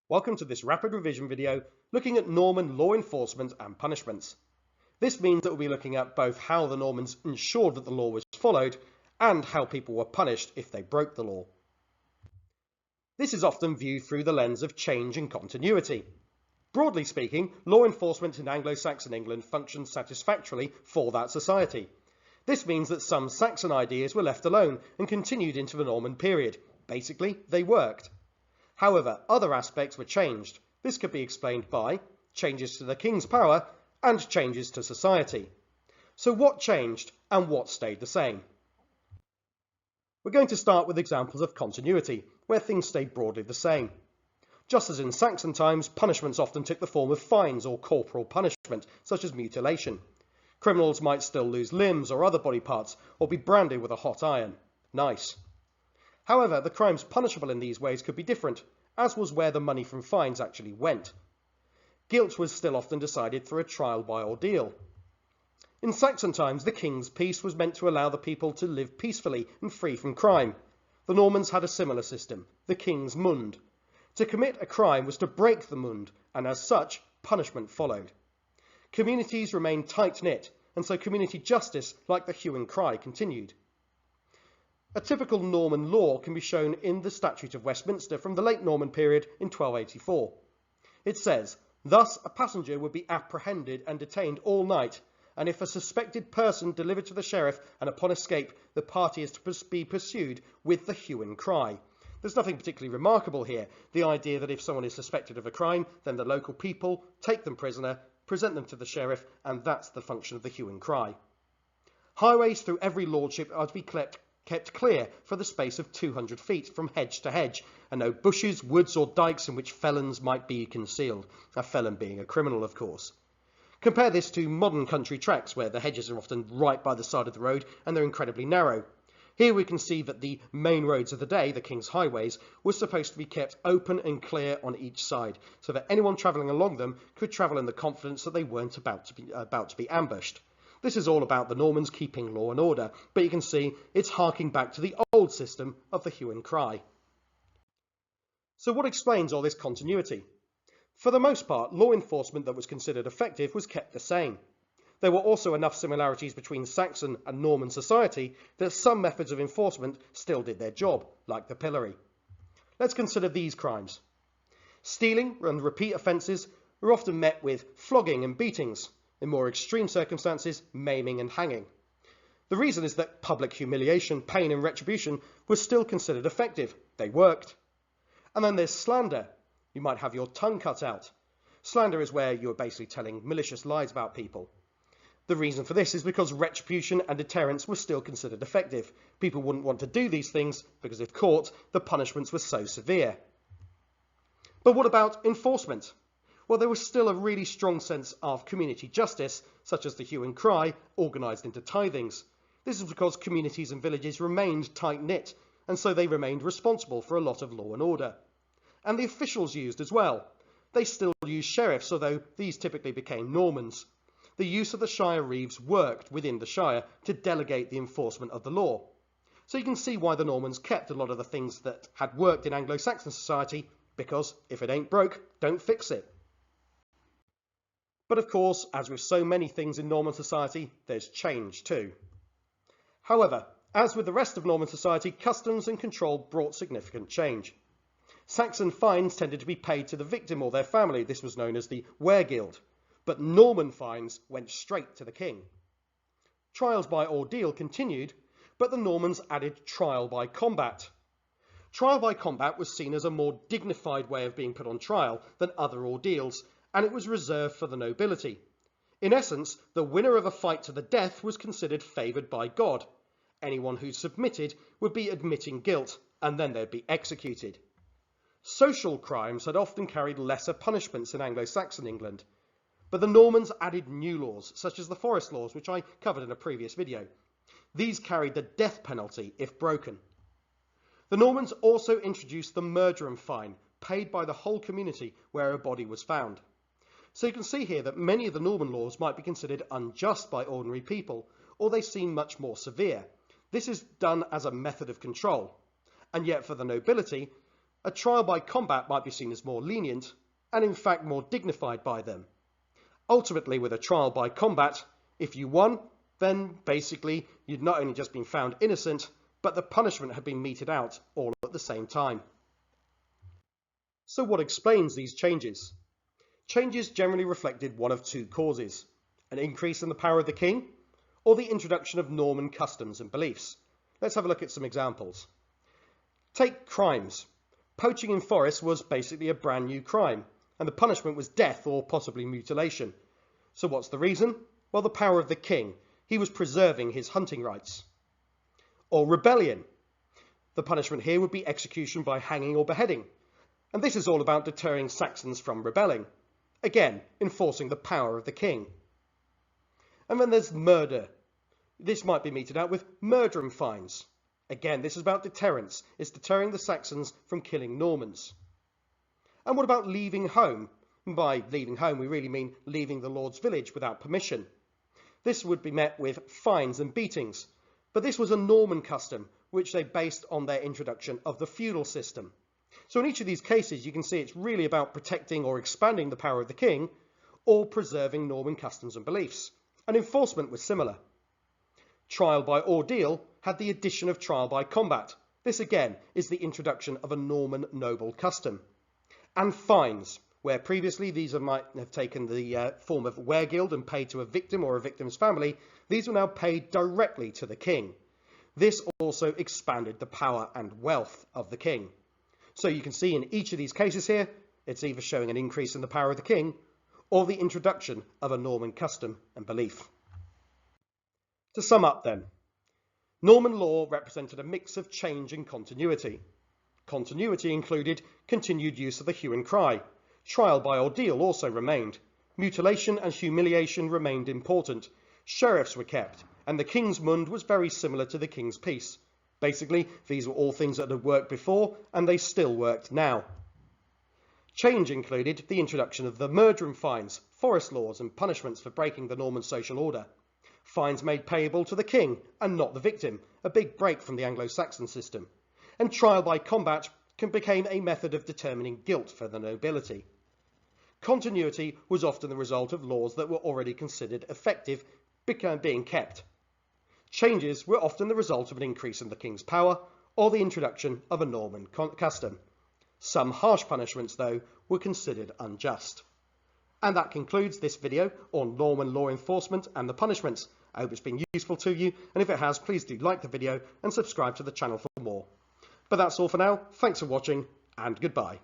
Welcome to this rapid revision video looking at Norman law enforcement and punishments. This means that we'll be looking at both how the Normans ensured that the law was followed and how people were punished if they broke the law. This is often viewed through the lens of change and continuity. Broadly speaking, law enforcement in Anglo-Saxon England functioned satisfactorily for that society. This means that some Saxon ideas were left alone and continued into the Norman period. Basically, they worked. However, other aspects were changed. This could be explained by changes to the king's power and changes to society. So what changed and what stayed the same? We're going to start with examples of continuity, where things stayed broadly the same. Just as in Saxon times, punishments often took the form of fines or corporal punishment, such as mutilation. Criminals might still lose limbs or other body parts, or be branded with a hot iron. Nice. However, the crimes punishable in these ways could be different, as was where the money from fines actually went. Guilt was still often decided through a trial by ordeal. In Saxon times, the king's peace was meant to allow the people to live peacefully and free from crime. The Normans had a similar system, the king's mund. To commit a crime was to break the mund, and as such, punishment followed. Communities remained tight-knit, and so community justice, like the hue and cry, continued. A typical Norman law can be shown in the Statute of Westminster from the late Norman period in 1284. It says, "Thus a passenger would be apprehended and detained all night, and if a suspected person delivered to the sheriff and upon escape, the party is to be pursued with the hue and cry." There's nothing particularly remarkable here. The idea that if someone is suspected of a crime, then the local people take them prisoner, present them to the sheriff, and that's the function of the hue and cry. Highways through every lordship are to be kept clear for the space of 200 feet from hedge to hedge, and no bushes, woods or dykes in which felons might be concealed, a felon being a criminal of course. Compare this to modern country tracks where the hedges are often right by the side of the road and they're incredibly narrow. Here we can see that the main roads of the day, the King's highways, were supposed to be kept open and clear on each side, so that anyone travelling along them could travel in the confidence that they weren't about to be ambushed. This is all about the Normans keeping law and order, but you can see it's harking back to the old system of the hue and cry. So what explains all this continuity? For the most part, law enforcement that was considered effective was kept the same. There were also enough similarities between Saxon and Norman society that some methods of enforcement still did their job, like the pillory. Let's consider these crimes. Stealing and repeat offences were often met with flogging and beatings. In more extreme circumstances, maiming and hanging. The reason is that public humiliation, pain and retribution were still considered effective. They worked. And then there's slander. You might have your tongue cut out. Slander is where you're basically telling malicious lies about people. The reason for this is because retribution and deterrence were still considered effective. People wouldn't want to do these things because if caught, the punishments were so severe. But what about enforcement? Well, there was still a really strong sense of community justice, such as the hue and cry, organised into tithings. This is because communities and villages remained tight-knit, and so they remained responsible for a lot of law and order. And the officials used as well. They still used sheriffs, although these typically became Normans. The use of the shire reeves worked within the shire to delegate the enforcement of the law. So you can see why the Normans kept a lot of the things that had worked in Anglo-Saxon society, because if it ain't broke, don't fix it. But of course, as with so many things in Norman society, there's change too. However, as with the rest of Norman society, customs and control brought significant change. Saxon fines tended to be paid to the victim or their family. This was known as the weregild. But Norman fines went straight to the king. Trials by ordeal continued, but the Normans added trial by combat. Trial by combat was seen as a more dignified way of being put on trial than other ordeals, and it was reserved for the nobility. In essence, the winner of a fight to the death was considered favoured by God. Anyone who submitted would be admitting guilt, and then they'd be executed. Social crimes had often carried lesser punishments in Anglo-Saxon England, but the Normans added new laws, such as the forest laws, which I covered in a previous video. These carried the death penalty if broken. The Normans also introduced the murderum fine, paid by the whole community where a body was found. So you can see here that many of the Norman laws might be considered unjust by ordinary people, or they seem much more severe. This is done as a method of control. And yet for the nobility, a trial by combat might be seen as more lenient and in fact more dignified by them. Ultimately, with a trial by combat, if you won, then basically you'd not only just been found innocent, but the punishment had been meted out all at the same time. So what explains these changes? Changes generally reflected one of two causes: an increase in the power of the king, or the introduction of Norman customs and beliefs. Let's have a look at some examples. Take crimes. Poaching in forests was basically a brand new crime, and the punishment was death or possibly mutilation. So what's the reason? Well, the power of the king. He was preserving his hunting rights. Or rebellion. The punishment here would be execution by hanging or beheading. And this is all about deterring Saxons from rebelling. Again, enforcing the power of the king. And then there's murder. This might be meted out with murderum fines. Again, this is about deterrence. It's deterring the Saxons from killing Normans. And what about leaving home? By leaving home, we really mean leaving the lord's village without permission. This would be met with fines and beatings. But this was a Norman custom, which they based on their introduction of the feudal system. So in each of these cases, you can see it's really about protecting or expanding the power of the king, or preserving Norman customs and beliefs. And enforcement was similar. Trial by ordeal had the addition of trial by combat. This again is the introduction of a Norman noble custom. And fines, where previously these might have taken the form of weregild and paid to a victim or a victim's family, these were now paid directly to the king. This also expanded the power and wealth of the king. So you can see in each of these cases here, it's either showing an increase in the power of the king or the introduction of a Norman custom and belief. To sum up then, Norman law represented a mix of change and continuity. Continuity included continued use of the hue and cry. Trial by ordeal also remained. Mutilation and humiliation remained important. Sheriffs were kept, and the king's mund was very similar to the king's peace. Basically, these were all things that had worked before, and they still worked now. Change included the introduction of the murderum fines, forest laws, and punishments for breaking the Norman social order. Fines made payable to the king and not the victim, a big break from the Anglo-Saxon system. And trial by combat became a method of determining guilt for the nobility. Continuity was often the result of laws that were already considered effective being kept. Changes were often the result of an increase in the king's power or the introduction of a Norman custom. Some harsh punishments, though, were considered unjust. And that concludes this video on Norman law enforcement and the punishments. I hope it's been useful to you, and if it has, please do like the video and subscribe to the channel for more. But that's all for now. Thanks for watching, and goodbye.